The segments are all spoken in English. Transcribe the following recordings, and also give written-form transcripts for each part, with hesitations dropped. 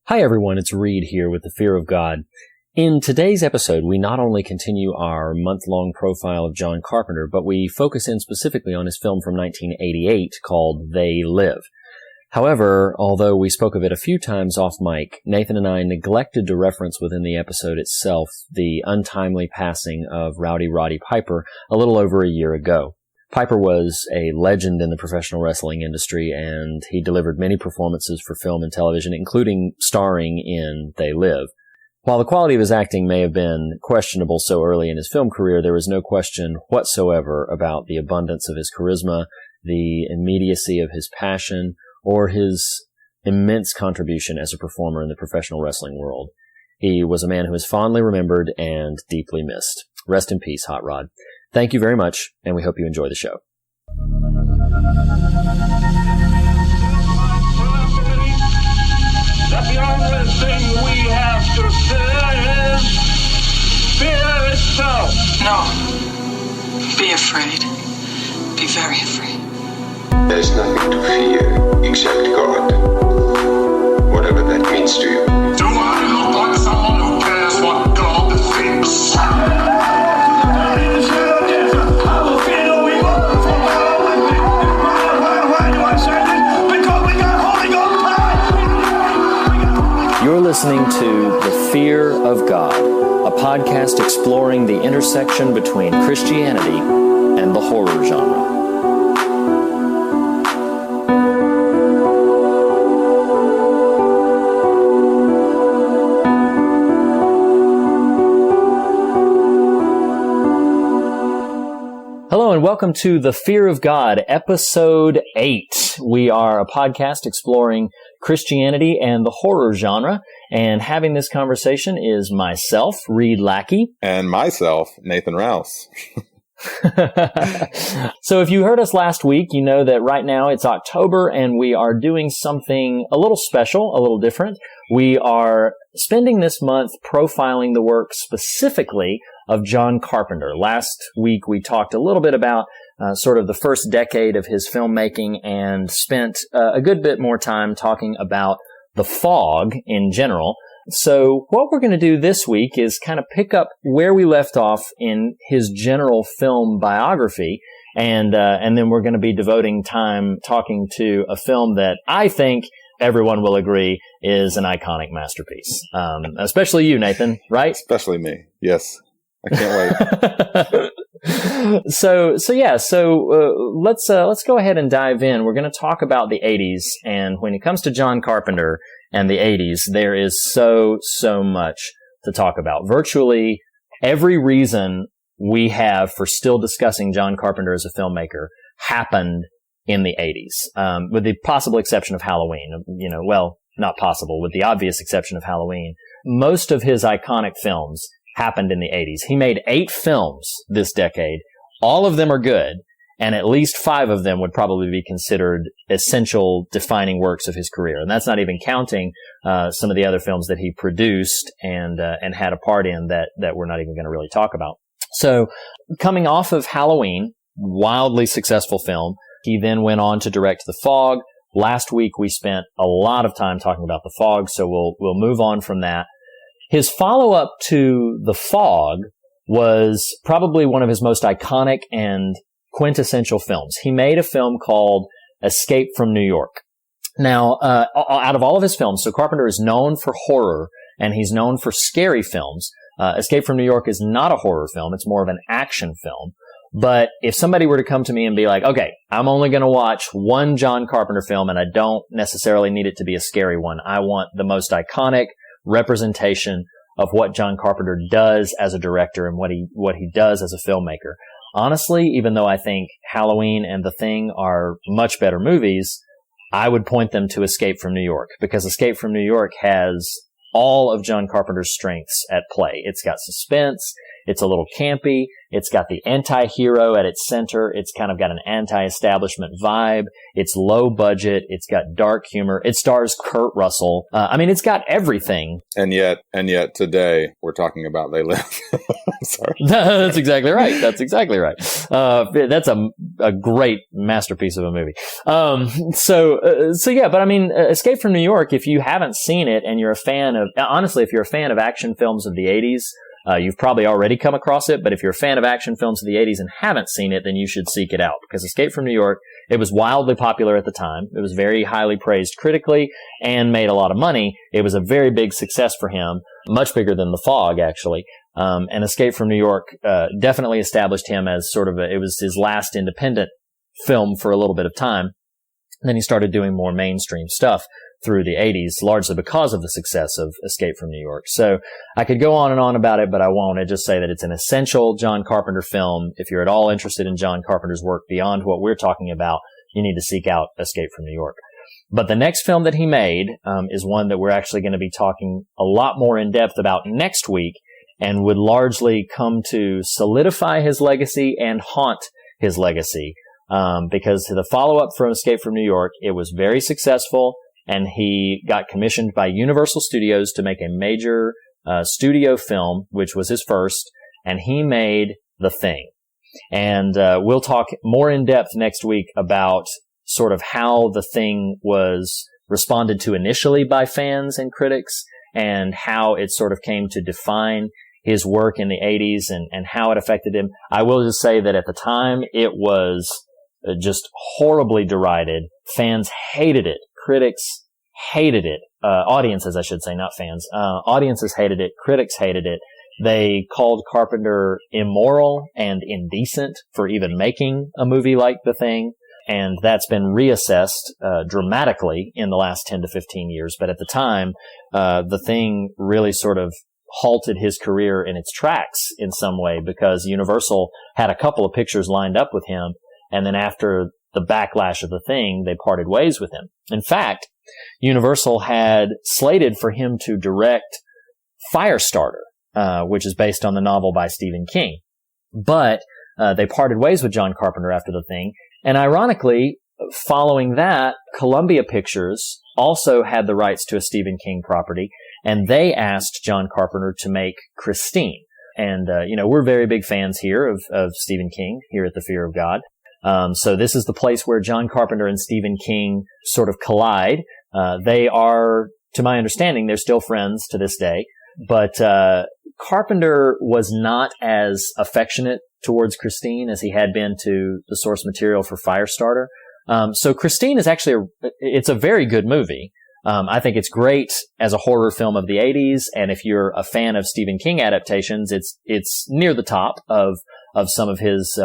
Hi everyone, it's Reed here with The Fear of God. In today's episode, we not only continue our month-long profile of John Carpenter, but we focus in specifically on his film from 1988 called They Live. However, although we spoke of it a few times off mic, Nathan and I neglected to reference within the episode itself the untimely passing of Rowdy Roddy Piper a little over a year ago. Piper was a legend in the professional wrestling industry, and he delivered many performances for film and television, including starring in They Live. While the quality of his acting may have been questionable so early in his film career, there was no question whatsoever about the abundance of his charisma, the immediacy of his passion, or his immense contribution as a performer in the professional wrestling world. He was a man who is fondly remembered and deeply missed. Rest in peace, Hot Rod. Thank you very much, and we hope you enjoy the show. That the only thing we have to fear is itself. No. Be afraid. Be very afraid. There is nothing to fear except God. Whatever that means to you. Do I look like someone who cares what God thinks? You're listening to The Fear of God, a podcast exploring the intersection between Christianity and the horror genre. Hello and welcome to The Fear of God, Episode 8. We are a podcast exploring Christianity and the horror genre, and having this conversation is myself, Reed Lackey. And myself, Nathan Rouse. So if you heard us last week, you know that right now it's October and we are doing something a little special, a little different. We are spending this month profiling the work specifically of John Carpenter. Last week we talked a little bit about sort of the first decade of his filmmaking and spent a good bit more time talking about The Fog in general. So what we're going to do this week is kind of pick up where we left off in his general film biography, and then we're going to be devoting time talking to a film that I think everyone will agree is an iconic masterpiece. Especially you, Nathan, right? Especially me. Yes. I can't wait. Let's go ahead and dive in. We're going to talk about the 80s, and when it comes to John Carpenter and the 80s, there is so much to talk about. Virtually every reason we have for still discussing John Carpenter as a filmmaker happened in the 80s, with the possible exception of Halloween. Not possible, with the obvious exception of Halloween. Most of his iconic films happened in the 80s. He made 8 films this decade. All of them are good, and at least 5 of them would probably be considered essential defining works of his career. And that's not even counting some of the other films that he produced and had a part in that we're not even going to really talk about. So, coming off of Halloween, wildly successful film, he then went on to direct The Fog. Last week we spent a lot of time talking about The Fog, so we'll move on from that. His follow-up to The Fog was probably one of his most iconic and quintessential films. He made a film called Escape from New York. Now, out of all of his films, so Carpenter is known for horror and he's known for scary films. Escape from New York is not a horror film. It's more of an action film. But if somebody were to come to me and be like, okay, I'm only going to watch one John Carpenter film and I don't necessarily need it to be a scary one. I want the most iconic representation of what John Carpenter does as a director and what he does as a filmmaker. Honestly, even though I think Halloween and The Thing are much better movies, I would point them to Escape from New York, because Escape from New York has all of John Carpenter's strengths at play. It's got suspense. It's a little campy. It's got the anti-hero at its center. It's kind of got an anti-establishment vibe. It's low budget. It's got dark humor. It stars Kurt Russell. It's got everything. And yet today we're talking about They Live. Sorry. That's exactly right. That's a great masterpiece of a movie. Escape from New York, if you haven't seen it and you're a fan of, honestly, if you're a fan of action films of the 80s, you've probably already come across it, but if you're a fan of action films of the 80s and haven't seen it, then you should seek it out, because Escape from New York, it was wildly popular at the time. It was very highly praised critically and made a lot of money. It was a very big success for him, much bigger than The Fog, actually. And Escape from New York definitely established him as it was his last independent film for a little bit of time. And then he started doing more mainstream stuff through the 80s, largely because of the success of Escape from New York. So I could go on and on about it, but I won't. I just say that it's an essential John Carpenter film. If you're at all interested in John Carpenter's work beyond what we're talking about, you need to seek out Escape from New York. But the next film that he made is one that we're actually going to be talking a lot more in depth about next week, and would largely come to solidify his legacy and haunt his legacy. Because the follow-up from Escape from New York, it was very successful, and he got commissioned by Universal Studios to make a major studio film, which was his first, and he made The Thing. And we'll talk more in depth next week about sort of how The Thing was responded to initially by fans and critics, and how it sort of came to define his work in the 80s and how it affected him. I will just say that at the time, it was just horribly derided. Fans hated it. Critics hated it. Audiences, I should say, not fans. Audiences hated it. Critics hated it. They called Carpenter immoral and indecent for even making a movie like The Thing. And that's been reassessed dramatically in the last 10 to 15 years. But at the time, The Thing really sort of halted his career in its tracks in some way, because Universal had a couple of pictures lined up with him. And then after the backlash of The Thing, they parted ways with him. In fact, Universal had slated for him to direct Firestarter, which is based on the novel by Stephen King. But they parted ways with John Carpenter after The Thing. And ironically, following that, Columbia Pictures also had the rights to a Stephen King property, and they asked John Carpenter to make Christine. And, we're very big fans here of Stephen King here at the Fear of God. So this is the place where John Carpenter and Stephen King sort of collide. They are, to my understanding, they're still friends to this day. But Carpenter was not as affectionate towards Christine as he had been to the source material for Firestarter. So Christine is actually it's a very good movie. I think it's great as a horror film of the 80s. And if you're a fan of Stephen King adaptations, it's near the top of some of his,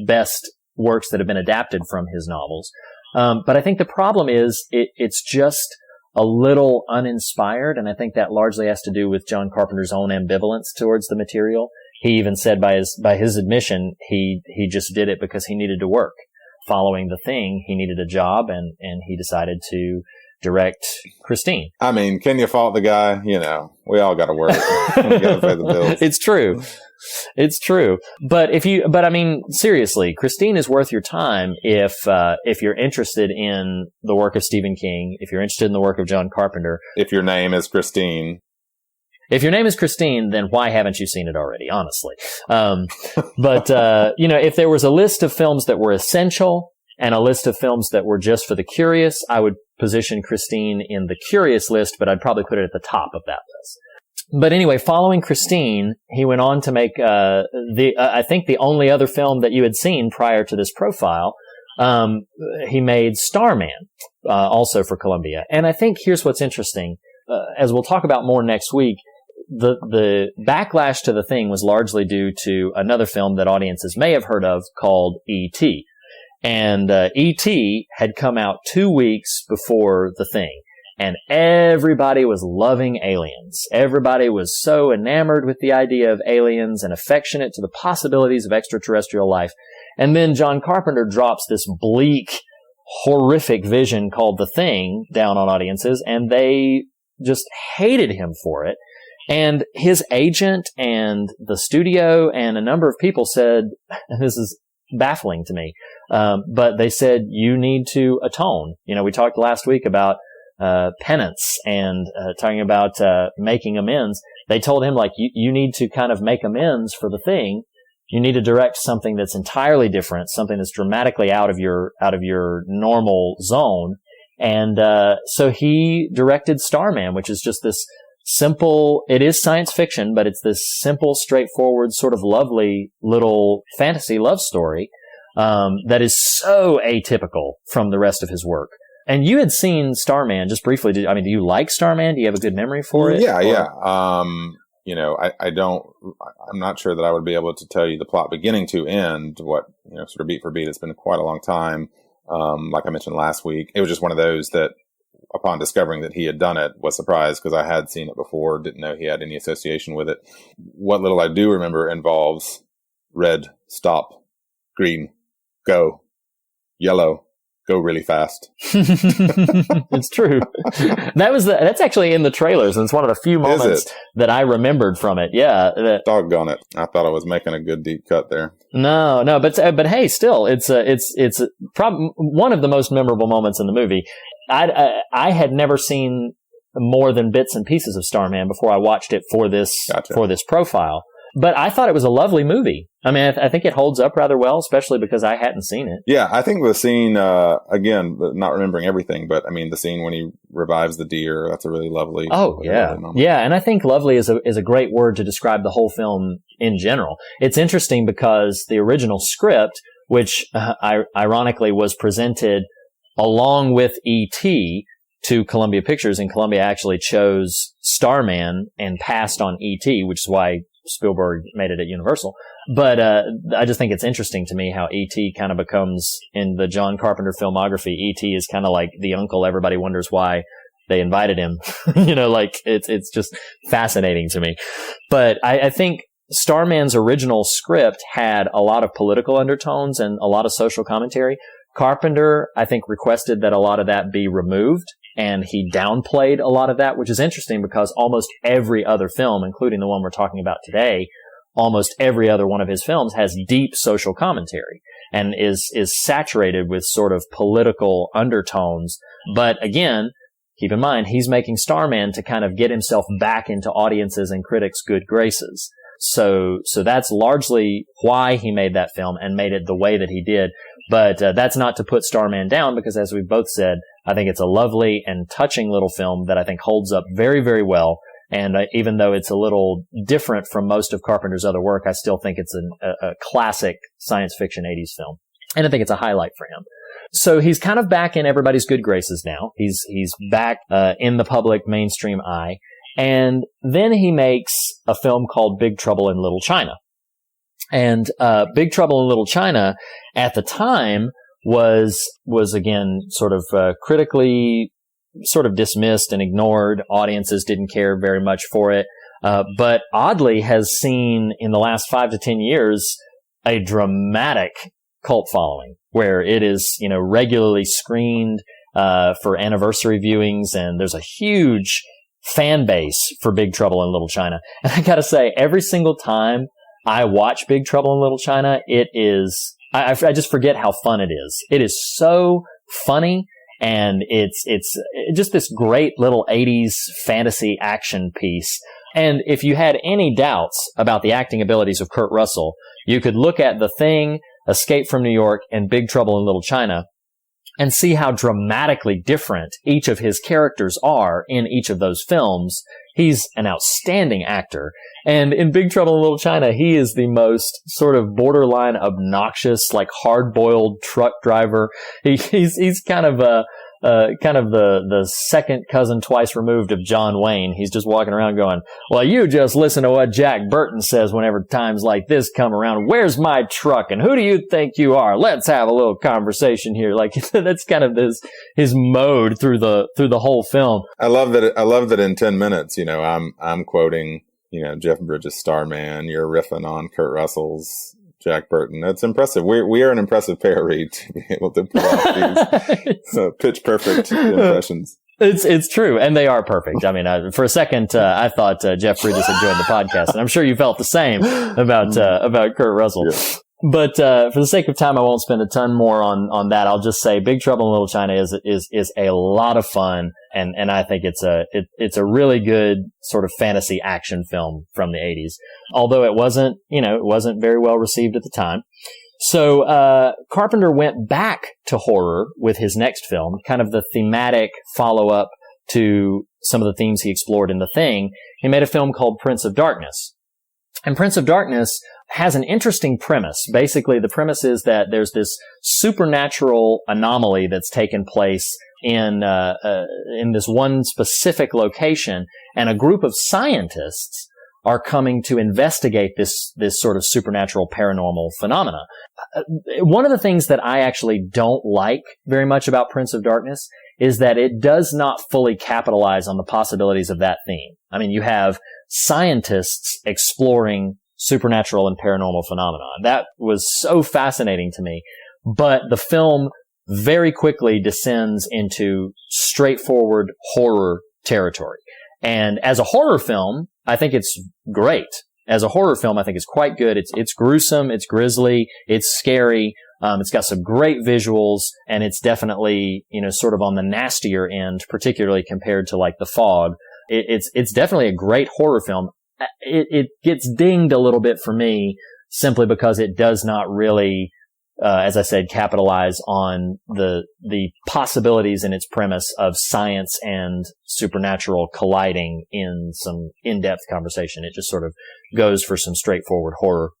best works that have been adapted from his novels. But I think the problem is it's just a little uninspired. And I think that largely has to do with John Carpenter's own ambivalence towards the material. He even said by his admission, he just did it because he needed to work. Following The Thing, he needed a job, and he decided to direct Christine. I mean, can you fault the guy? We all got to work. We got to pay the bills. It's true. But seriously, Christine is worth your time if you're interested in the work of Stephen King, if you're interested in the work of John Carpenter. If your name is Christine. If your name is Christine, then why haven't you seen it already, honestly? If there was a list of films that were essential and a list of films that were just for the curious, I would position Christine in the curious list, but I'd probably put it at the top of that list. But anyway, following Christine, he went on to make I think the only other film that you had seen prior to this profile. He made Starman, also for Columbia. And I think here's what's interesting. As we'll talk about more next week, the backlash to The Thing was largely due to another film that audiences may have heard of called E.T. And E.T. had come out 2 weeks before The Thing. And everybody was loving aliens. Everybody was so enamored with the idea of aliens and affectionate to the possibilities of extraterrestrial life. And then John Carpenter drops this bleak, horrific vision called The Thing down on audiences, and they just hated him for it. And his agent and the studio and a number of people said, and this is baffling to me, but they said, you need to atone. We talked last week about penance and talking about making amends. They told him, like, you need to kind of make amends for the thing. You need to direct something that's entirely different, something that's dramatically out of your normal zone. And so he directed Starman, which is just this simple, it is science fiction, but it's this simple, straightforward, sort of lovely little fantasy love story that is so atypical from the rest of his work. And you had seen Starman just briefly. Do you like Starman? Do you have a good memory for it? Yeah, yeah. I'm not sure that I would be able to tell you the plot beginning to end, sort of beat for beat. It's been quite a long time. Like I mentioned last week, it was just one of those that upon discovering that he had done it was surprised because I had seen it before, didn't know he had any association with it. What little I do remember involves red, stop, green, go, yellow, go really fast. It's true. That's actually in the trailers, and it's one of the few moments that I remembered from it. Yeah. Doggone it. I thought I was making a good deep cut there. No, but hey, still, it's one of the most memorable moments in the movie. I had never seen more than bits and pieces of Starman before I watched it for this profile. But I thought it was a lovely movie. I think it holds up rather well, especially because I hadn't seen it. Yeah, I think the scene, again, not remembering everything, but the scene when he revives the deer, that's a really lovely. Oh, yeah. Lovely moment. Yeah, and I think lovely is a great word to describe the whole film in general. It's interesting because the original script, which ironically was presented along with E.T. to Columbia Pictures, and Columbia actually chose Starman and passed on E.T., which is why Spielberg made it at Universal. But I just think it's interesting to me how E.T. kind of becomes, in the John Carpenter filmography, E.T. is kind of like the uncle everybody wonders why they invited him. It's just fascinating to me. But I think Starman's original script had a lot of political undertones and a lot of social commentary. Carpenter, I think, requested that a lot of that be removed, and he downplayed a lot of that, which is interesting because almost every other film, including the one we're talking about today, almost every other one of his films has deep social commentary and is saturated with sort of political undertones. But again, keep in mind, he's making Starman to kind of get himself back into audiences and critics' good graces. So that's largely why he made that film and made it the way that he did. But that's not to put Starman down, because as we've both said, I think it's a lovely and touching little film that I think holds up very, very well. And even though it's a little different from most of Carpenter's other work, I still think it's a classic science fiction 80s film. And I think it's a highlight for him. So he's kind of back in everybody's good graces now. He's back in the public mainstream eye. And then he makes a film called Big Trouble in Little China. And Big Trouble in Little China at the time was again sort of critically sort of dismissed and ignored. Audiences didn't care very much for it. But oddly has seen in the last 5 to 10 years a dramatic cult following where it is, regularly screened for anniversary viewings, and there's a huge fan base for Big Trouble in Little China. And I gotta say, every single time I watch Big Trouble in Little China, it is, I just forget how fun it is. It is so funny, and it's just this great little 80s fantasy action piece. And if you had any doubts about the acting abilities of Kurt Russell, you could look at The Thing, Escape from New York, and Big Trouble in Little China and see how dramatically different each of his characters are in each of those films. He's an outstanding actor. And in Big Trouble in Little China, he is the most sort of borderline obnoxious, like hard-boiled truck driver. He's kind of the second cousin twice removed of John Wayne. He's just walking around going, well, you just listen to what Jack Burton says whenever times like this come around. Where's my truck? And who do you think you are? Let's have a little conversation here. Like, that's kind of his mode through the whole film. I love that in 10 minutes, I'm quoting, Jeff Bridges' Starman. You're riffing on Kurt Russell's Jack Burton. That's impressive. We are an impressive pair, Reed, to be able to pull off these pitch perfect impressions. It's true, and they are perfect. I mean, for a second, I thought Jeff Bridges had joined the podcast, and I'm sure you felt the same about Kurt Russell. Yeah. But for the sake of time, I won't spend a ton more on that. I'll just say Big Trouble in Little China is a lot of fun, and I think it's a really good sort of fantasy action film from the 80s. Although it wasn't very well received at the time. So Carpenter went back to horror with his next film, kind of the thematic follow-up to some of the themes he explored in The Thing. He made a film called Prince of Darkness. And Prince of Darkness has an interesting premise. Basically, the premise is that there's this supernatural anomaly that's taken place in this one specific location, and a group of scientists are coming to investigate this sort of supernatural paranormal phenomena. One of the things that I actually don't like very much about Prince of Darkness is that it does not fully capitalize on the possibilities of that theme. I mean, you have scientists exploring supernatural and paranormal phenomena. That was so fascinating to me. But the film very quickly descends into straightforward horror territory. And as a horror film, I think it's great. As a horror film, I think it's quite good. It's gruesome, it's grisly, it's scary. It's got some great visuals, and it's definitely, sort of on the nastier end, particularly compared to like The Fog. It's definitely a great horror film. It gets dinged a little bit for me simply because it does not really, as I said, capitalize on the possibilities in its premise of science and supernatural colliding in some in-depth conversation. It just sort of goes for some straightforward horror.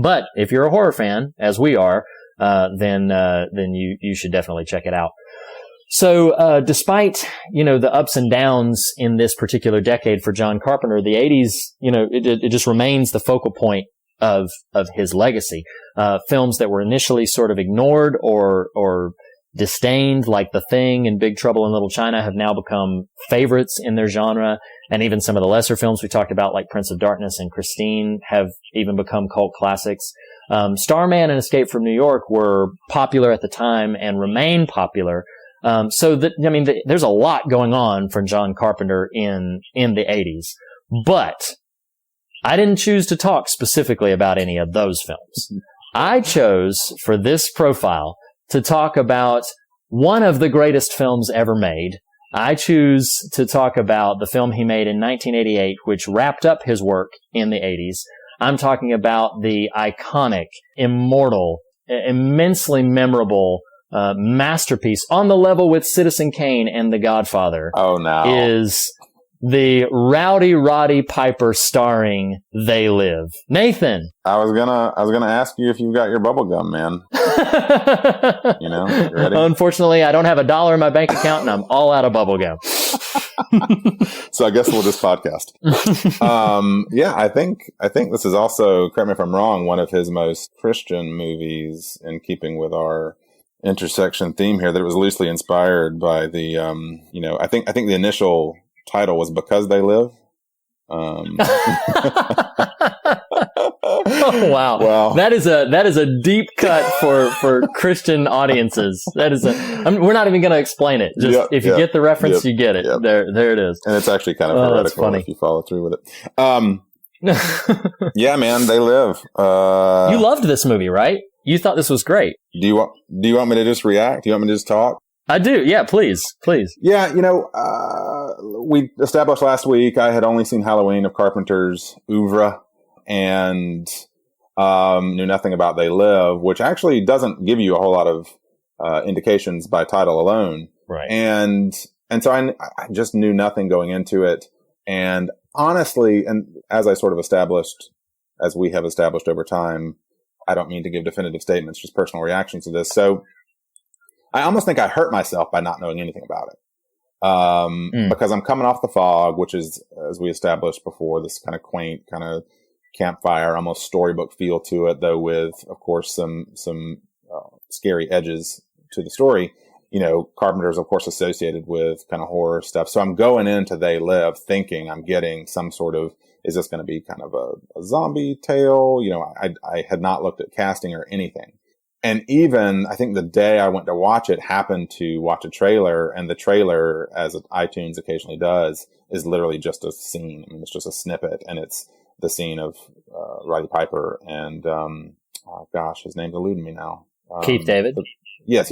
But if you're a horror fan, as we are, then you should definitely check it out. So, despite, the ups and downs in this particular decade for John Carpenter, the 80s, it just remains the focal point of his legacy. Films that were initially sort of ignored or disdained, like The Thing and Big Trouble in Little China, have now become favorites in their genre. And even some of the lesser films we talked about, like Prince of Darkness and Christine, have even become cult classics. Starman and Escape from New York were popular at the time and remain popular. There's a lot going on for John Carpenter in the 80s. But I didn't choose to talk specifically about any of those films. I chose for this profile to talk about one of the greatest films ever made. I choose to talk about the film he made in 1988, which wrapped up his work in the 80s. I'm talking about the iconic, immortal, immensely memorable masterpiece on the level with Citizen Kane and The Godfather. Oh, no. Is the Rowdy Roddy Piper starring They Live. Nathan. I was gonna ask you if you got your bubble gum, man. You ready? Unfortunately, I don't have $1 in my bank account, and I'm all out of bubble gum. So I guess we'll just podcast. I think this is also, correct me if I'm wrong, one of his most Christian movies, in keeping with our intersection theme here, that it was loosely inspired by the, I think the initial title was Because They Live. Oh, wow. Well, that is a deep cut for Christian audiences. That is we're not even going to explain it. Just if you get the reference, you get it. Yep. There it is. And it's actually kind of heretical if you follow through with it. Yeah, man, They Live. You loved this movie, right? You thought this was great. Do you want me to just react? Do you want me to just talk? I do. Yeah, please. Yeah, we established last week I had only seen Halloween of Carpenter's oeuvre and knew nothing about They Live, which actually doesn't give you a whole lot of indications by title alone. Right. And so I just knew nothing going into it. And honestly, and as we have established over time, I don't mean to give definitive statements, just personal reactions to this. So I almost think I hurt myself by not knowing anything about it. Because I'm coming off The Fog, which is, as we established before, this kind of quaint, kind of campfire, almost storybook feel to it, though with, of course, some scary edges to the story. Carpenter is, of course, associated with kind of horror stuff. So I'm going into They Live thinking I'm getting some sort of, is this going to be kind of a zombie tale? I had not looked at casting or anything. And even, I think the day I went to watch it, happened to watch a trailer, and the trailer, as iTunes occasionally does, is literally just a scene. I mean, it's just a snippet, and it's the scene of Roddy Piper and, gosh, his name's eluding me now. Keith David? Yes.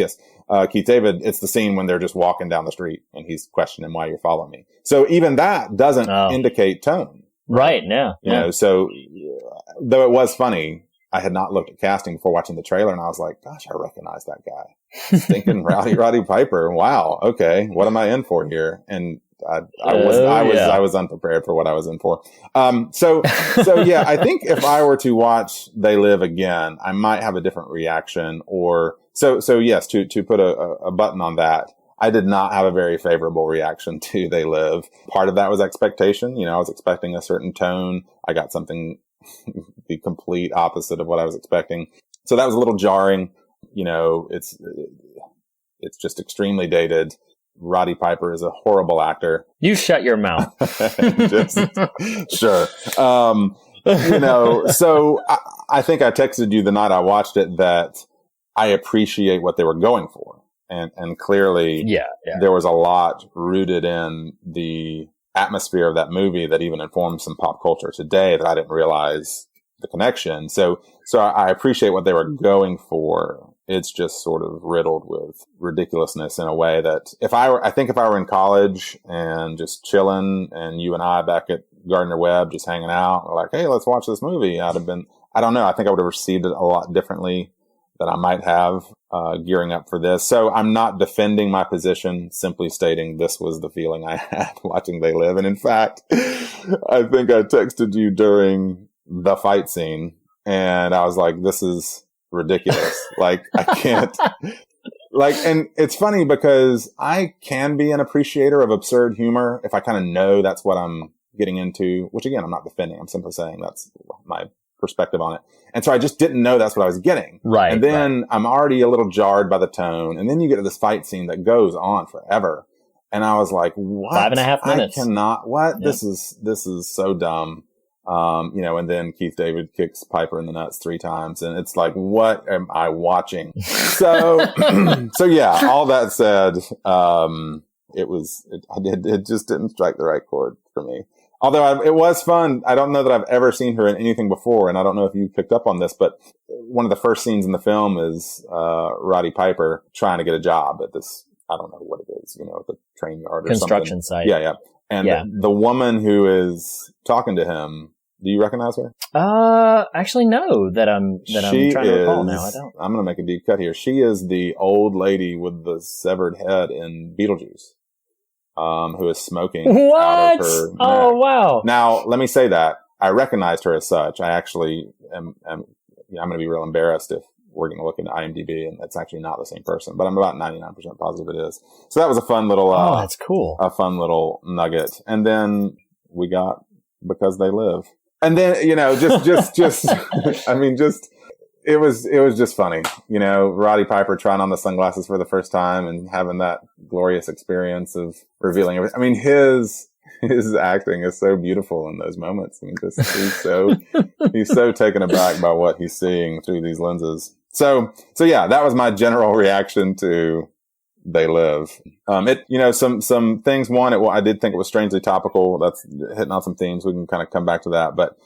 Keith David, it's the scene when they're just walking down the street, and he's questioning why you're following me. So even that doesn't indicate tone. Right, yeah. You know, so though it was funny, I had not looked at casting before watching the trailer, and I was like, gosh, I recognize that guy. Thinking Roddy Piper. Wow. Okay. What am I in for here? And I was unprepared for what I was in for. So yeah, I think if I were to watch They Live again, I might have a different reaction. Or so yes, to put a button on that, I did not have a very favorable reaction to They Live. Part of that was expectation. You know, I was expecting a certain tone. I got something the complete opposite of what I was expecting. So that was a little jarring. You know, it's just extremely dated. Roddy Piper is a horrible actor. You shut your mouth. Sure. You know, so I think I texted you the night I watched it that I appreciate what they were going for. And clearly there was a lot rooted in the atmosphere of that movie that even informs some pop culture today that I didn't realize the connection. So I appreciate what they were going for. It's just sort of riddled with ridiculousness in a way that if I were in college and just chilling, and you and I back at Gardner Webb just hanging out, we're like, hey, let's watch this movie, I'd have been, I don't know, I think I would have received it a lot differently than I might have gearing up for this. So I'm not defending my position, simply stating this was the feeling I had watching They Live. And in fact, I think I texted you during the fight scene, and I was like, this is ridiculous. Like, I can't, like, and it's funny because I can be an appreciator of absurd humor if I kind of know that's what I'm getting into, which again, I'm not defending. I'm simply saying that's my perspective on it. And so I just didn't know that's what I was getting. Right. And then I'm already a little jarred by the tone. And then you get to this fight scene that goes on forever. And I was like, what? 5.5 minutes. I cannot, what? Yeah. This is so dumb. You know, and then Keith David kicks Piper in the nuts 3 times, and it's like, what am I watching? So, so yeah, all that said, it just didn't strike the right chord for me. Although it was fun. I don't know that I've ever seen her in anything before, and I don't know if you picked up on this, but one of the first scenes in the film is, Roddy Piper trying to get a job at this, I don't know what it is, you know, at the train yard or construction something. site. Yeah. And the woman who is talking to him, do you recognize her? Actually, no. That I'm trying to recall now. I don't. I'm going to make a deep cut here. She is the old lady with the severed head in Beetlejuice, who is smoking out of her neck. Oh, wow. Now, let me say that I recognized her as such. I actually am I'm going to be real embarrassed if we're going to look into IMDb and it's actually not the same person, but I'm about 99% positive it is. So that was a fun little, that's cool. A fun little nugget. And then we got Because They Live. And then, you know, just, I mean, it was just funny, you know, Roddy Piper trying on the sunglasses for the first time and having that glorious experience of revealing everything. I mean, his acting is so beautiful in those moments. I mean, he's so taken aback by what he's seeing through these lenses. So yeah, that was my general reaction to They Live. You know, some things. One, I did think it was strangely topical. That's hitting on some themes. We can kind of come back to that, but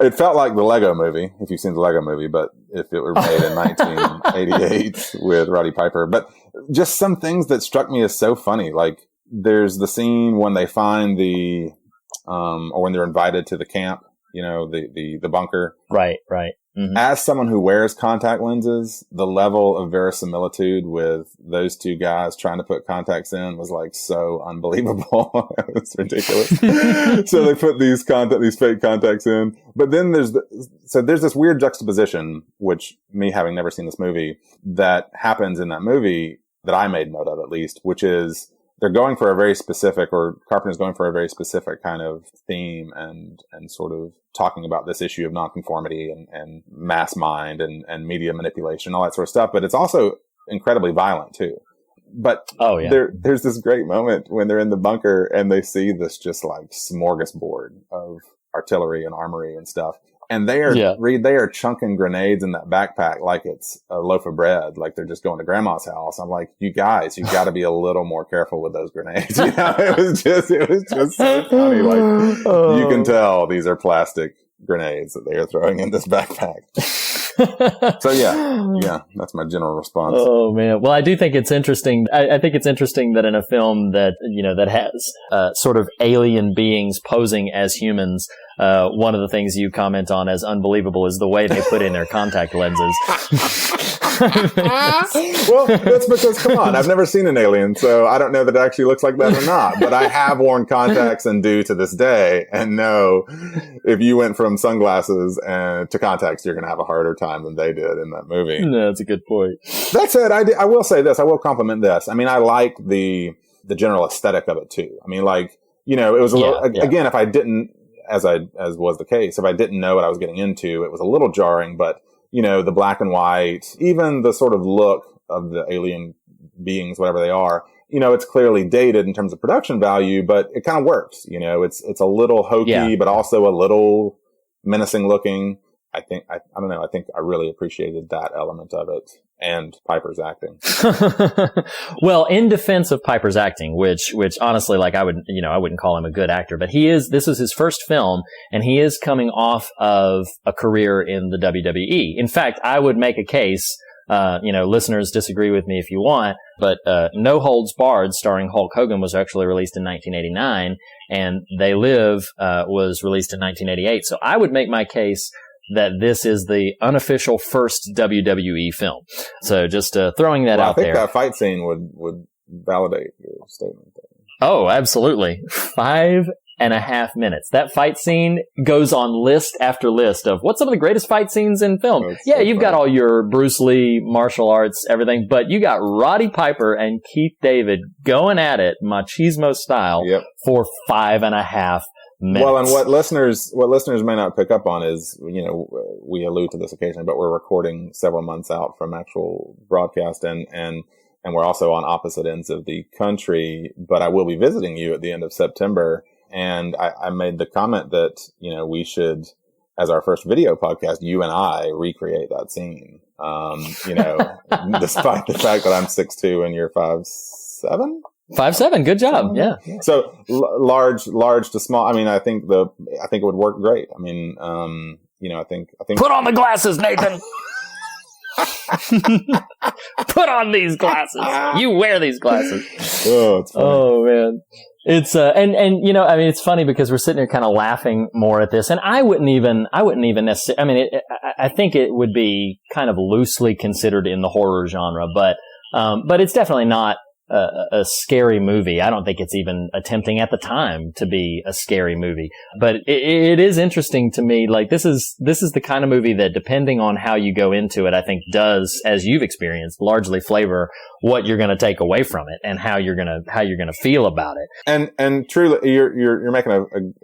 it felt like the Lego Movie, if you've seen the Lego Movie, but if it were made in 1988 with Roddy Piper. But just some things that struck me as so funny. Like there's the scene when they find or when they're invited to the camp, you know, the bunker. Right. Mm-hmm. As someone who wears contact lenses, the level of verisimilitude with those two guys trying to put contacts in was like so unbelievable. It's ridiculous. So they put these fake contacts in, but then there's this weird juxtaposition, which me having never seen this movie, that happens in that movie that I made note of at least, which is they're going for a very specific, or Carpenter's going for a very specific kind of theme and sort of talking about this issue of nonconformity and mass mind and media manipulation, all that sort of stuff. But it's also incredibly violent too. But there's this great moment when they're in the bunker and they see this just like smorgasbord of artillery and armory and stuff. And they are, Reed, they are chunking grenades in that backpack like it's a loaf of bread, like they're just going to grandma's house. I'm like, you guys, you got to be a little more careful with those grenades. You know, it was just so funny. Like, you can tell these are plastic grenades that they are throwing in this backpack. So yeah, that's my general response. Oh man. Well, I do think it's interesting. I think it's interesting that in a film that, that has, sort of alien beings posing as humans, one of the things you comment on as unbelievable is the way they put in their contact lenses. Well, that's because, come on, I've never seen an alien, so I don't know that it actually looks like that or not. But I have worn contacts and do to this day, and know if you went from sunglasses to contacts, you're going to have a harder time than they did in that movie. No, that's a good point. That said, I will say this. I will compliment this. I mean, I like the general aesthetic of it too. I mean, like, it was a little, again, if I didn't, as was the case, if I didn't know what I was getting into, it was a little jarring, but the black and white, even the sort of look of the alien beings, whatever they are, it's clearly dated in terms of production value, but it kind of works. It's a little hokey, but also a little menacing looking. I don't know. I think I really appreciated that element of it, and Piper's acting. Well, in defense of Piper's acting, which honestly, like I wouldn't call him a good actor, but this was his first film, and he is coming off of a career in the WWE. In fact, I would make a case, listeners disagree with me if you want, but, No Holds Barred starring Hulk Hogan was actually released in 1989, and They Live, was released in 1988. So I would make my case that this is the unofficial first WWE film. So just throwing that out there. I think that fight scene would validate your statement there. Oh, absolutely. 5.5 minutes. That fight scene goes on list after list of what's some of the greatest fight scenes in film. You've got all your Bruce Lee, martial arts, everything, but you got Roddy Piper and Keith David going at it machismo style for 5.5 minutes. Well, and what listeners may not pick up on is, we allude to this occasionally, but we're recording several months out from actual broadcast, and we're also on opposite ends of the country. But I will be visiting you at the end of September, and I made the comment that we should, as our first video podcast, you and I recreate that scene. Despite the fact that I'm 6'2" and you're 5'7". 5'7", good job. Yeah. So large to small. I mean, I think it would work great. I mean, I think. Put on the glasses, Nathan. Put on these glasses. You wear these glasses. Oh, it's funny. Oh man. It's, it's funny because we're sitting here kind of laughing more at this, and I wouldn't even necessarily, I think it would be kind of loosely considered in the horror genre, but it's definitely not a scary movie. I don't think it's even attempting at the time to be a scary movie, but it is interesting to me. Like this is the kind of movie that, depending on how you go into it, I think does, as you've experienced, largely flavor what you're going to take away from it and how you're going to feel about it. And truly, you're making a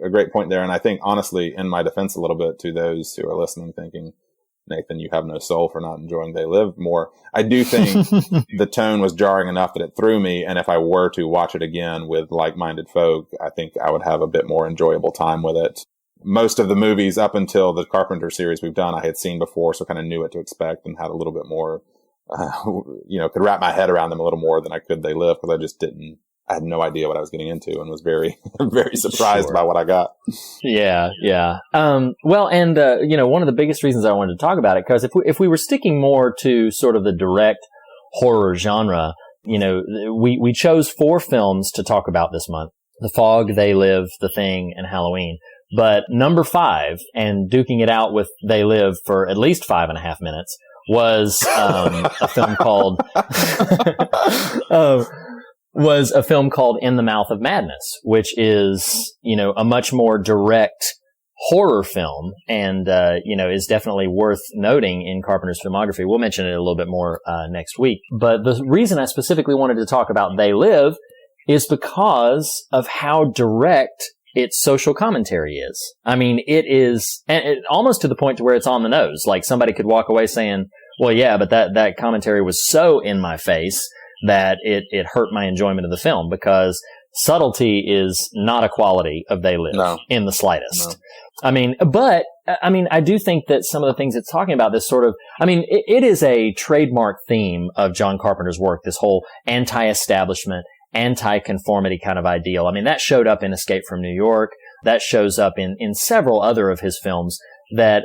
great point there. And I think, honestly, in my defense a little bit to those who are listening, thinking, Nathan, you have no soul for not enjoying They Live more, I do think the tone was jarring enough that it threw me. And if I were to watch it again with like-minded folk, I think I would have a bit more enjoyable time with it. Most of the movies up until the Carpenter series we've done, I had seen before, so kind of knew what to expect and had a little bit more, could wrap my head around them a little more than I could They Live, because I had no idea what I was getting into and was very, very surprised by what I got. Yeah. Well, and, one of the biggest reasons I wanted to talk about it, because if we were sticking more to sort of the direct horror genre, we chose 4 films to talk about this month: The Fog, They Live, The Thing, and Halloween. But number 5, and duking it out with They Live for at least 5.5 minutes, was, a film called, In the Mouth of Madness, which is, a much more direct horror film, and, is definitely worth noting in Carpenter's filmography. We'll mention it a little bit more, next week. But the reason I specifically wanted to talk about They Live is because of how direct its social commentary is. I mean, it is almost to the point to where it's on the nose. Like, somebody could walk away saying, well, yeah, but that commentary was so in my face that it hurt my enjoyment of the film, because subtlety is not a quality of They Live in the slightest. No. I mean, but I mean, I do think that some of the things it's talking about, this sort of, I mean, it is a trademark theme of John Carpenter's work, this whole anti-establishment, anti-conformity kind of ideal. I mean, that showed up in Escape from New York. That shows up in several other of his films, that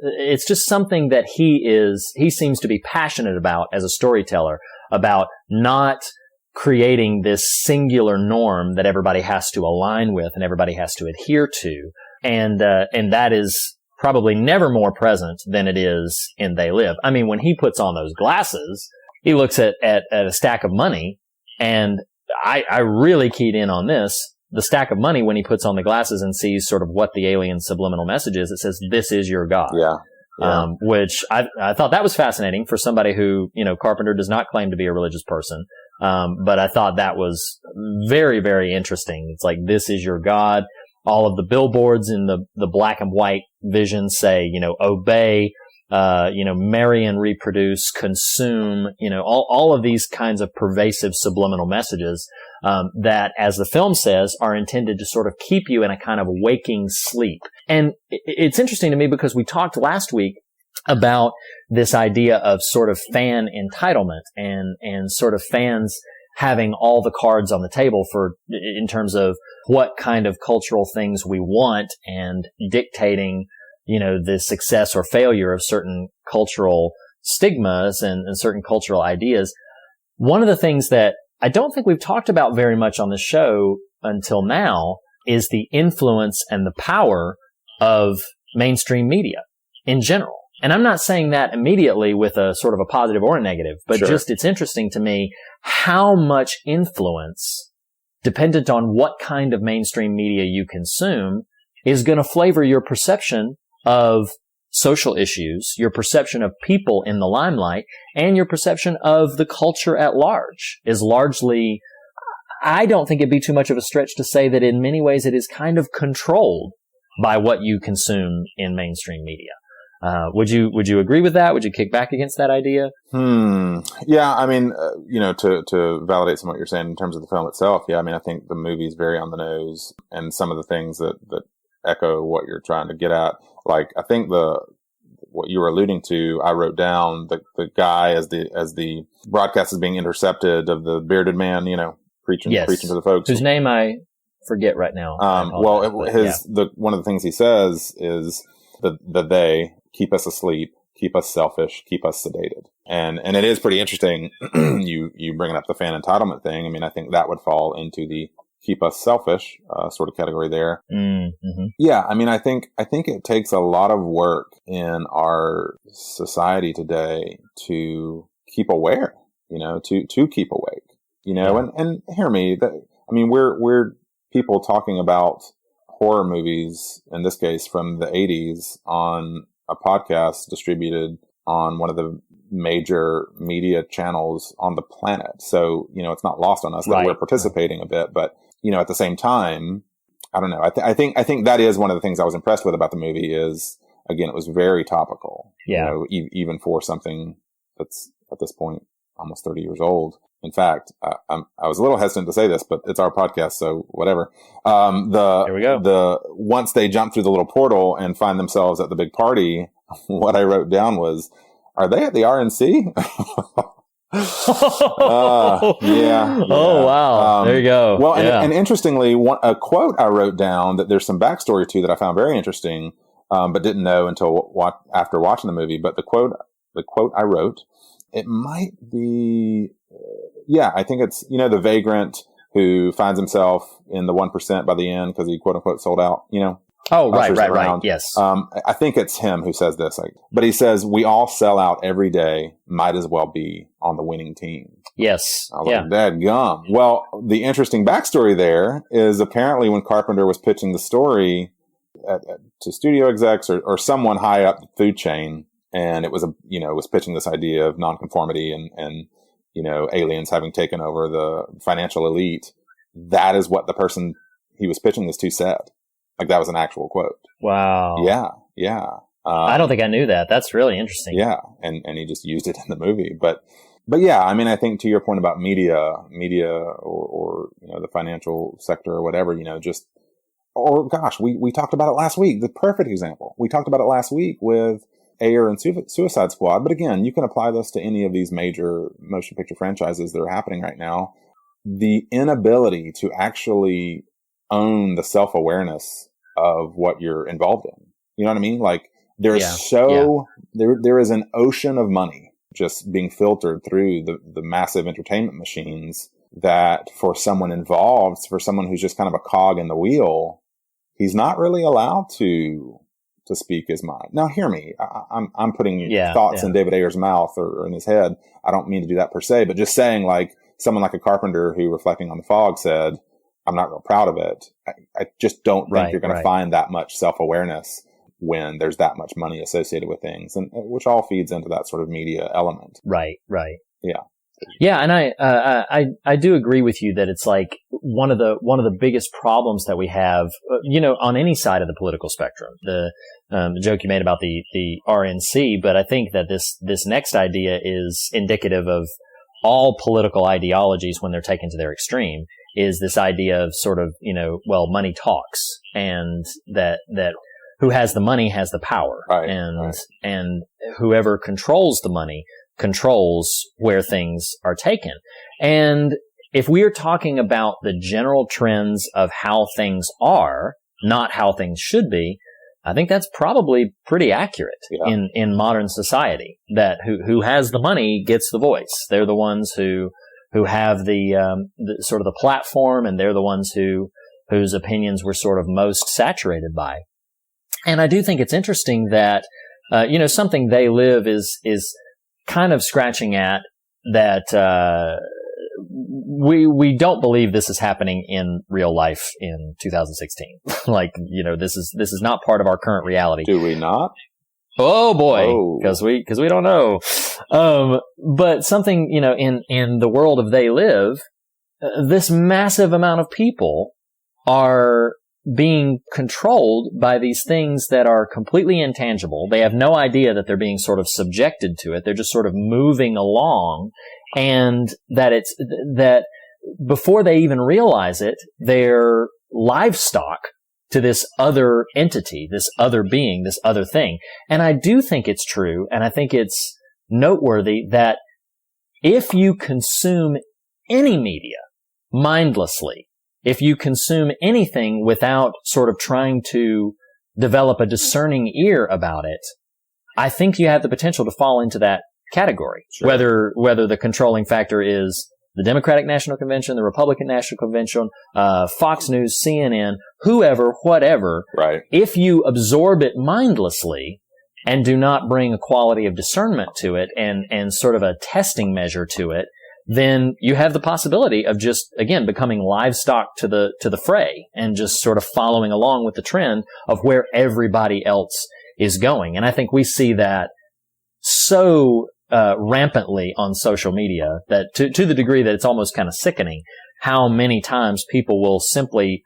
it's just something that he seems to be passionate about as a storyteller, about not creating this singular norm that everybody has to align with and everybody has to adhere to. And that is probably never more present than it is in They Live. I mean, when he puts on those glasses, he looks at a stack of money, and I really keyed in on this. The stack of money, when he puts on the glasses and sees sort of what the alien subliminal message is, it says, "This is your God." Yeah. Which I thought that was fascinating for somebody who, Carpenter does not claim to be a religious person. But I thought that was very, very interesting. It's like, this is your God. All of the billboards in the black and white vision say, obey, marry and reproduce, consume, all of these kinds of pervasive subliminal messages, that, as the film says, are intended to sort of keep you in a kind of waking sleep. And it's interesting to me because we talked last week about this idea of sort of fan entitlement and sort of fans having all the cards on the table in terms of what kind of cultural things we want, and dictating, the success or failure of certain cultural stigmas and certain cultural ideas. One of the things that I don't think we've talked about very much on the show until now is the influence and the power of mainstream media in general. And I'm not saying that immediately with a sort of a positive or a negative, but Sure. just it's interesting to me how much influence, dependent on what kind of mainstream media you consume, is going to flavor your perception of social issues, your perception of people in the limelight, and your perception of the culture at large is largely, I don't think it'd be too much of a stretch to say that in many ways it is kind of controlled by what you consume in mainstream media. Would you agree with that? Would you kick back against that idea? Yeah, I mean, to validate some of what you're saying in terms of the film itself, yeah, I mean, I think the movie's very on the nose, and some of the things that echo what you're trying to get at. Like, I think what you were alluding to, I wrote down the guy as the broadcast is being intercepted, of the bearded man, preaching to the folks. Whose name I forget right now. One of the things he says is the they keep us asleep, keep us selfish, keep us sedated. And it is pretty interesting. you bringing up the fan entitlement thing. I mean, I think that would fall into the keep us selfish, sort of category there. Mm-hmm. Yeah. I mean, I think it takes a lot of work in our society today to keep aware, to keep awake, and hear me, we're people talking about horror movies, in this case from the 80s, on a podcast distributed on one of the major media channels on the planet. So, it's not lost on us that we're participating a bit, but, at the same time, I don't know. I think that is one of the things I was impressed with about the movie is, again, it was very topical. Yeah. Even for something that's at this point almost 30 years old. In fact, I was a little hesitant to say this, but it's our podcast, so whatever. There we go. Once they jump through the little portal and find themselves at the big party, what I wrote down was, "Are they at the RNC?" Yeah. Oh, wow. There you go. Well, and interestingly, a quote I wrote down that there's some backstory to that I found very interesting, but didn't know until after watching the movie. But the quote I wrote, it might be, I think it's, the vagrant who finds himself in the 1% by the end because he quote unquote sold out, Oh, right. Yes. I think it's him who says this, but he says, "We all sell out every day. Might as well be on the winning team." Yes. I was like, dadgum. Well, the interesting backstory there is apparently when Carpenter was pitching the story to studio execs or someone high up the food chain, and it was was pitching this idea of nonconformity and aliens having taken over the financial elite. That is what the person he was pitching this to said. Like, that was an actual quote. Wow. Yeah. I don't think I knew that. That's really interesting. Yeah. And he just used it in the movie. But yeah, I mean, I think to your point about media or the financial sector or whatever, just Or gosh, we talked about it last week. The perfect example. We talked about it last week with Ayer and Suicide Squad. But again, you can apply this to any of these major motion picture franchises that are happening right now. The inability to actually own the self-awareness of what you're involved in. You know what I mean? Like there is an ocean of money just being filtered through the massive entertainment machines that for someone involved, for someone who's just kind of a cog in the wheel, he's not really allowed to speak his mind. Now, hear me. I'm putting thoughts in David Ayer's mouth or in his head. I don't mean to do that per se, but just saying, like, someone like a Carpenter who, reflecting on The Fog, said, I'm not real proud of it. I just don't think you're going to find that much self-awareness when there's that much money associated with things, and which all feeds into that sort of media element. Right. Yeah. Yeah, and I do agree with you that it's like one of the biggest problems that we have, on any side of the political spectrum. The joke you made about the RNC, but I think that this next idea is indicative of all political ideologies when they're taken to their extreme. Is this idea of sort of money talks, and that who has the money has the power, and whoever controls the money controls where things are taken. And if we are talking about the general trends of how things are, not how things should be, I think that's probably pretty accurate in modern society, that who has the money gets the voice. They're the ones who have the sort of the platform, and they're the ones whose opinions we're sort of most saturated by. And I do think it's interesting that, something They Live is kind of scratching at that, we don't believe this is happening in real life in 2016. Like, this is not part of our current reality. Do we not? Oh boy, because we don't know. But something, in the world of They Live, this massive amount of people are being controlled by these things that are completely intangible. They have no idea that they're being sort of subjected to it. They're just sort of moving along, and that before they even realize it, they're livestock to this other entity, this other being, this other thing. And I do think it's true, and I think it's noteworthy that if you consume any media mindlessly, if you consume anything without sort of trying to develop a discerning ear about it, I think you have the potential to fall into that category. Sure. Whether the controlling factor is the Democratic National Convention, the Republican National Convention, Fox News, CNN, whoever, whatever. Right. If you absorb it mindlessly and do not bring a quality of discernment to it and sort of a testing measure to it, then you have the possibility of just, again, becoming livestock to the fray and just sort of following along with the trend of where everybody else is going. And I think we see that so rampantly on social media that to the degree that it's almost kind of sickening how many times people will simply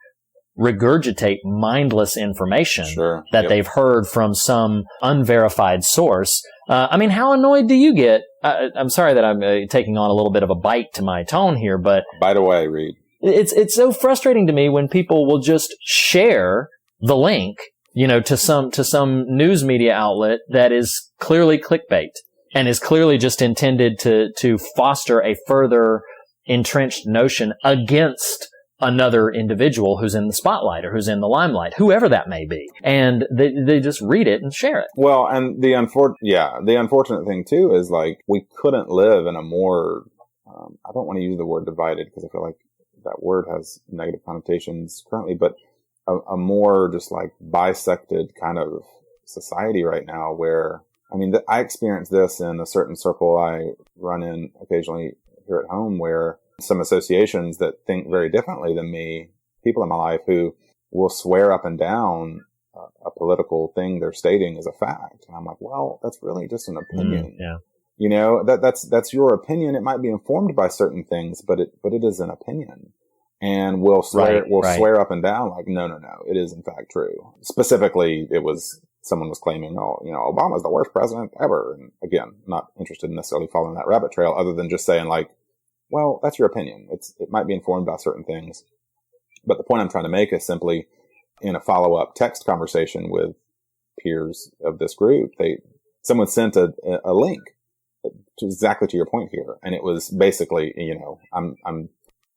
regurgitate mindless information that they've heard from some unverified source. I mean, how annoyed do you get? I'm sorry that I'm taking on a little bit of a bite to my tone here, but bite away, Reed. It's so frustrating to me when people will just share the link, to some news media outlet that is clearly clickbait and is clearly just intended to foster a further entrenched notion against another individual who's in the spotlight or who's in the limelight, whoever that may be. And they just read it and share it. Well, and the unfortunate thing too is, like, we couldn't live in a more, I don't want to use the word divided because I feel like that word has negative connotations currently, but a more just like bisected kind of society right now where, I mean, I experience this in a certain circle I run in occasionally here at home, where some associations that think very differently than me, people in my life who will swear up and down a political thing they're stating as a fact. And I'm like, well, that's really just an opinion. That's your opinion. It might be informed by certain things, but it is an opinion. And we'll swear up and down like, no, it is in fact true. Specifically, someone was claiming, Obama's the worst president ever. And again, not interested in necessarily following that rabbit trail, other than just saying, like, well, that's your opinion. It might be informed by certain things. But the point I'm trying to make is simply, in a follow-up text conversation with peers of this group, someone sent a link exactly to your point here. And it was basically, I'm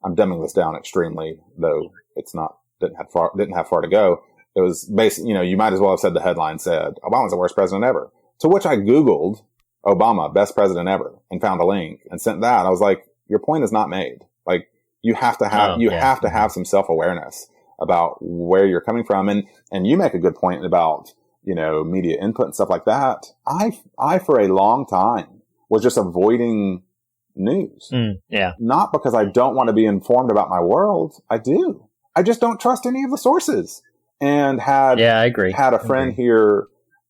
dumbing this down extremely, though it's not, didn't have far to go. It was basically, you might as well have said the headline said, Obama's the worst president ever. To which I Googled Obama, best president ever, and found a link and sent that. I was like, your point is not made. Like, you have to have some self-awareness about where you're coming from. And you make a good point about, media input and stuff like that. I for a long time was just avoiding news. Not because I don't want to be informed about my world. I do. I just don't trust any of the sources. And I agree. Had a friend here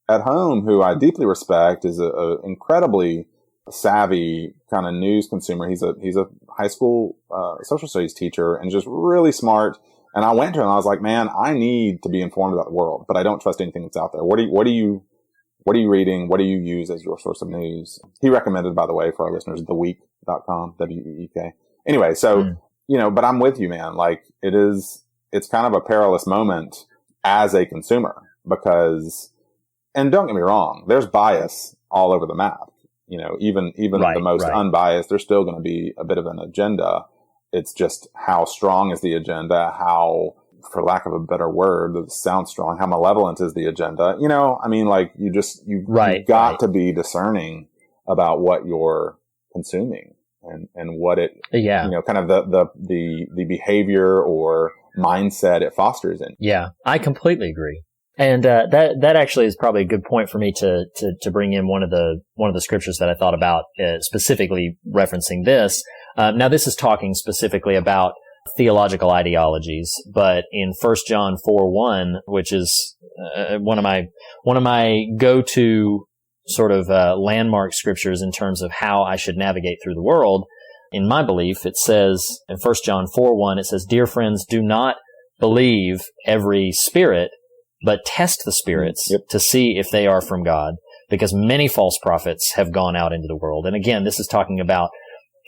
at home who I deeply respect, is a incredibly savvy kind of news consumer. He's a high school social studies teacher and just really smart. And I went to him and I was like, man, I need to be informed about the world, but I don't trust anything that's out there. What are you reading? What do you use as your source of news? He recommended, by the way, for our listeners, theweek.com, WEEK. Anyway, so, but I'm with you, man. Like, it's kind of a perilous moment as a consumer because, and don't get me wrong, there's bias all over the map. Even the most unbiased, there's still going to be a bit of an agenda. It's just how strong is the agenda? How, for lack of a better word, that sounds strong, how malevolent is the agenda? You've got to be discerning about what you're consuming and what it, kind of the behavior or mindset it fosters in. Yeah, I completely agree. And that actually is probably a good point for me to bring in one of the scriptures that I thought about specifically referencing this. Now this is talking specifically about theological ideologies, but in 1 John 4:1, which is one of my go-to sort of landmark scriptures in terms of how I should navigate through the world, in my belief, it says in 1 John 4:1, it says, "Dear friends, do not believe every spirit, but test the spirits to see if they are from God, because many false prophets have gone out into the world." And again, this is talking about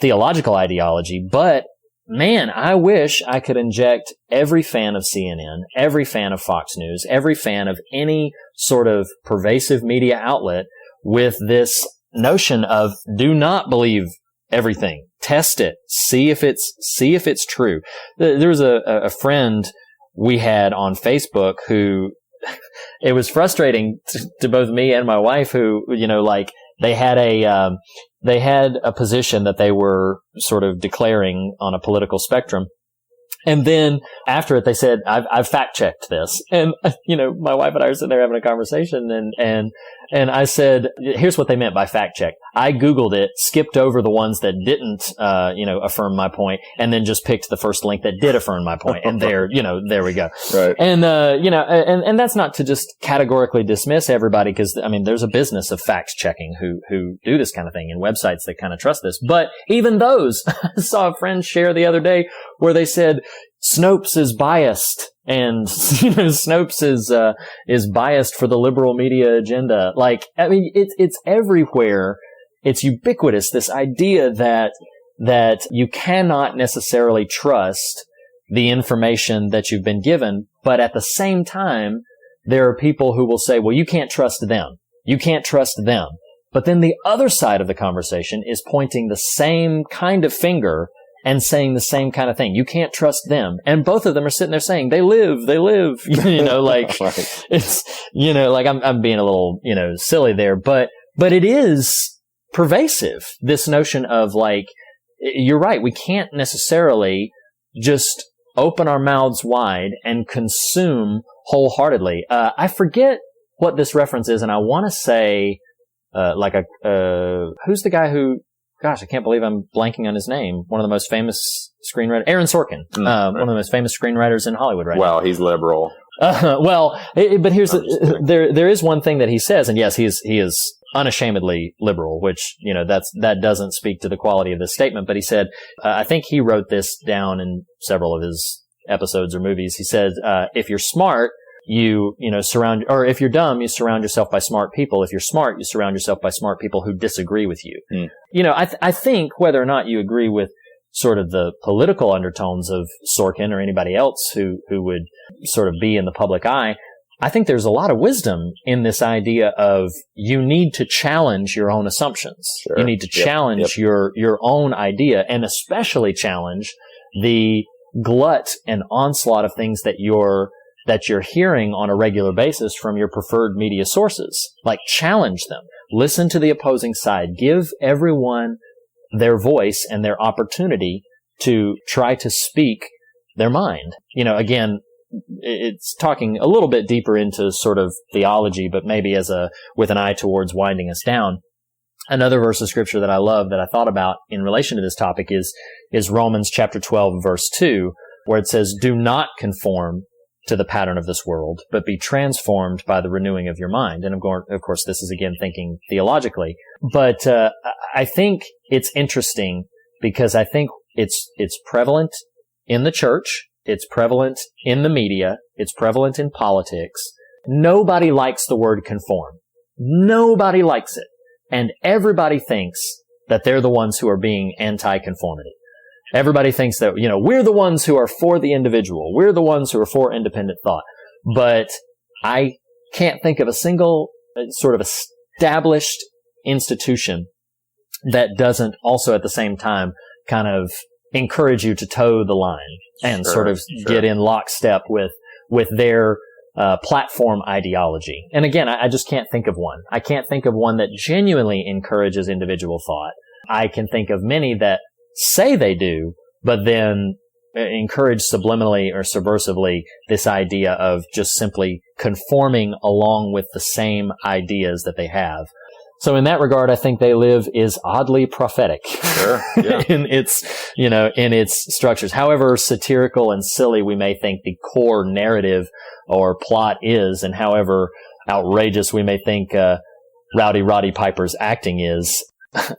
theological ideology, but man, I wish I could inject every fan of CNN, every fan of Fox News, every fan of any sort of pervasive media outlet with this notion of do not believe everything. Test it. See if it's true. There was a friend we had on Facebook who it was frustrating to both me and my wife who, they had a position that they were sort of declaring on a political spectrum. And then after it, they said, I've fact checked this. And, my wife and I were sitting there having a conversation and I said, here's what they meant by fact check. I Googled it, skipped over the ones that didn't, affirm my point, and then just picked the first link that did affirm my point. And there we go. Right. And, and that's not to just categorically dismiss everybody, because, there's a business of fact checking who do this kind of thing and websites that kind of trust this. But even those, I saw a friend share the other day where they said, Snopes is biased, and Snopes is biased for the liberal media agenda. It's everywhere. It's ubiquitous. This idea that you cannot necessarily trust the information that you've been given, but at the same time, there are people who will say, "Well, you can't trust them. You can't trust them." But then the other side of the conversation is pointing the same kind of finger and saying the same kind of thing. You can't trust them. And both of them are sitting there saying, they live, right. It's, I'm being a little, silly there, but it is pervasive. This notion of you're right. We can't necessarily just open our mouths wide and consume wholeheartedly. I forget what this reference is, and I want to say, who's the guy who, gosh, I can't believe I'm blanking on his name. One of the most famous screenwriters, Aaron Sorkin, one of the most famous screenwriters in Hollywood right now. Well, he's liberal. But here's there is one thing that he says, and yes, he is unashamedly liberal, which, that doesn't speak to the quality of this statement. But he said, I think he wrote this down in several of his episodes or movies. He said, if you're smart, or if you're dumb, you surround yourself by smart people. If you're smart, you surround yourself by smart people who disagree with you. I think whether or not you agree with sort of the political undertones of Sorkin or anybody else who would sort of be in the public eye, I think there's a lot of wisdom in this idea of you need to challenge your own assumptions. Sure. You need to challenge your own idea, and especially challenge the glut and onslaught of things that you're hearing on a regular basis from your preferred media sources. Like, challenge them. Listen to the opposing side. Give everyone their voice and their opportunity to try to speak their mind. You know, again, it's talking a little bit deeper into sort of theology, but maybe with an eye towards winding us down. Another verse of scripture that I love that I thought about in relation to this topic is Romans chapter 12, verse 2, where it says, "Do not conform to the pattern of this world, but be transformed by the renewing of your mind." And of course, this is again thinking theologically. But I think it's interesting because I think it's prevalent in the church. It's prevalent in the media. It's prevalent in politics. Nobody likes the word conform. Nobody likes it. And everybody thinks that they're the ones who are being anti-conformity. Everybody thinks that, you know, we're the ones who are for the individual. We're the ones who are for independent thought. But I can't think of a single sort of established institution that doesn't also at the same time kind of encourage you to toe the line and sort of get in lockstep with their platform ideology. And again, I just can't think of one. I can't think of one that genuinely encourages individual thought. I can think of many that say they do, but then encourage subliminally or subversively this idea of just simply conforming along with the same ideas that they have. So in that regard, I think They Live is oddly prophetic in its structures. However satirical and silly we may think the core narrative or plot is, and however outrageous we may think Rowdy Roddy Piper's acting is,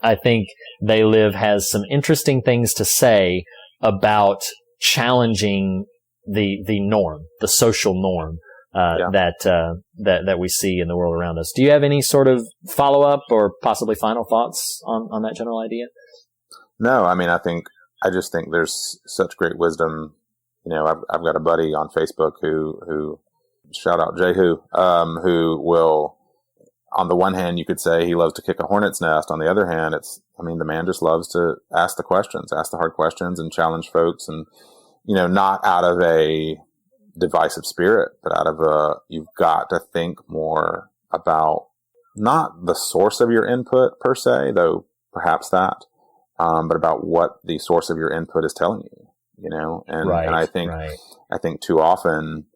I think They Live has some interesting things to say about challenging the norm, the social norm. That we see in the world around us. Do you have any sort of follow-up or possibly final thoughts on that general idea? No, I mean, I just think there's such great wisdom. You know, I've got a buddy on Facebook who shout out Jehu, who will, on the one hand, you could say he loves to kick a hornet's nest. On the other hand, the man just loves to ask the hard questions and challenge folks, and, you know, not out of a divisive spirit, but out of you've got to think more about not the source of your input per se, though perhaps that, but about what the source of your input is telling you, you know, and I think too often,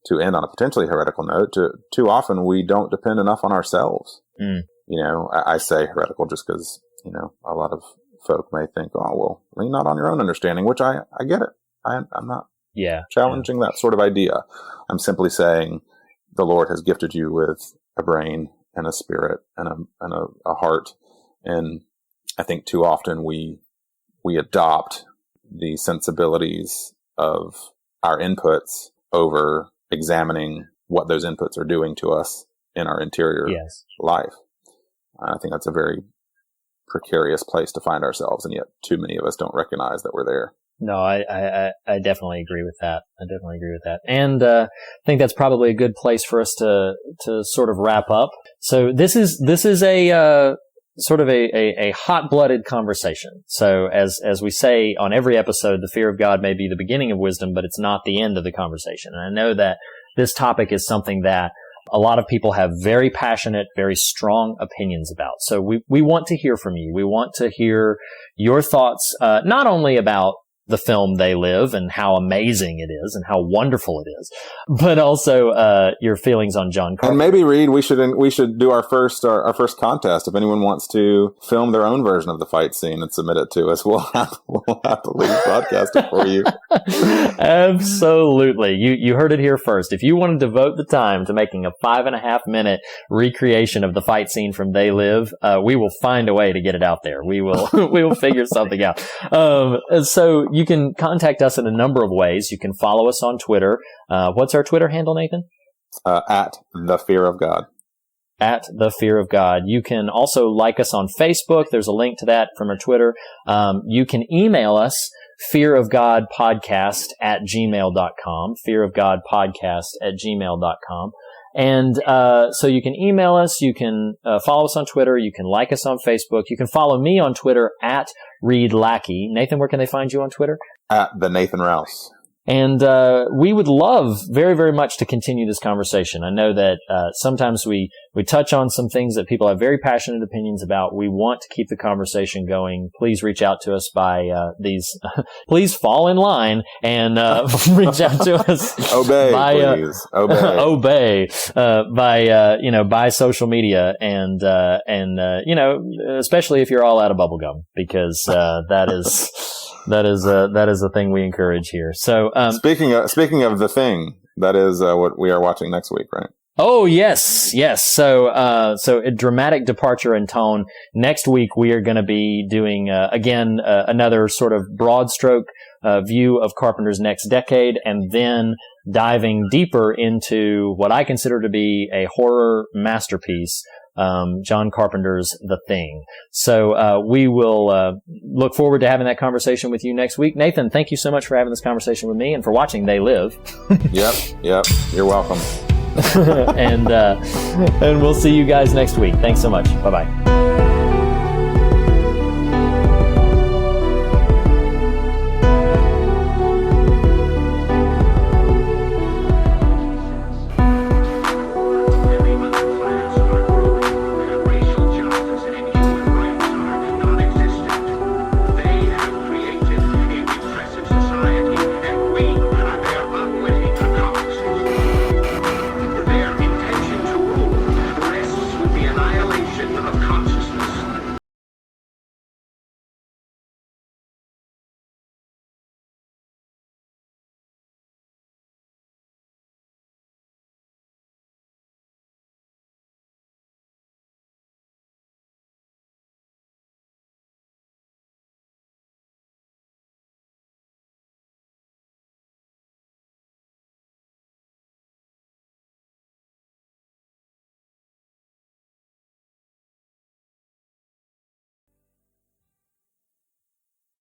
to end on a potentially heretical note, too often we don't depend enough on ourselves. You know, I say heretical just because, you know, a lot of folk may think, oh, well, lean not on your own understanding, which I get it. I'm not challenging that sort of idea. I'm simply saying the Lord has gifted you with a brain and a spirit and a heart. And I think too often we adopt the sensibilities of our inputs over examining what those inputs are doing to us in our interior life. I think that's a very precarious place to find ourselves, and yet too many of us don't recognize that we're there. No, I definitely agree with that. And I think that's probably a good place for us to sort of wrap up. So this is a sort of a hot-blooded conversation. So as we say on every episode, the fear of God may be the beginning of wisdom, but it's not the end of the conversation. And I know that this topic is something that a lot of people have very passionate, very strong opinions about. So we want to hear from you. We want to hear your thoughts, not only about the film They Live and how amazing it is and how wonderful it is, but also your feelings on John Carpenter. And maybe, Reed, we should do our first contest. If anyone wants to film their own version of the fight scene and submit it to us, we'll happily broadcast it for you. Absolutely. You heard it here first. If you want to devote the time to making a 5.5 minute recreation of the fight scene from They Live, we will find a way to get it out there. We will figure something out. So you can contact us in a number of ways. You can follow us on Twitter. What's our Twitter handle, Nathan? At the fear of God. at The Fear of God. You can also like us on Facebook. There's a link to that from our Twitter. You can email us, fearofgodpodcast@gmail.com, fearofgodpodcast@gmail.com. And so you can email us, you can follow us on Twitter, you can like us on Facebook, you can follow me on Twitter at Reed Lackey. Nathan, where can they find you on Twitter? At the Nathan Rouse. And we would love very, very much to continue this conversation. I know that sometimes we touch on some things that people have very passionate opinions about. We want to keep the conversation going. Please reach out to us by please fall in line and reach out to us. Obey, please. Obey. By social media and especially if you're all out of bubblegum, because that is a thing we encourage here. So, speaking of the thing, that is what we are watching next week, right? Oh, yes. So a dramatic departure in tone. Next week, we are going to be doing, another sort of broad stroke, view of Carpenter's next decade, and then diving deeper into what I consider to be a horror masterpiece, John Carpenter's The Thing. So, we will, look forward to having that conversation with you next week. Nathan, thank you so much for having this conversation with me and for watching They Live. Yep. You're welcome. And we'll see you guys next week. Thanks so much. Bye-bye.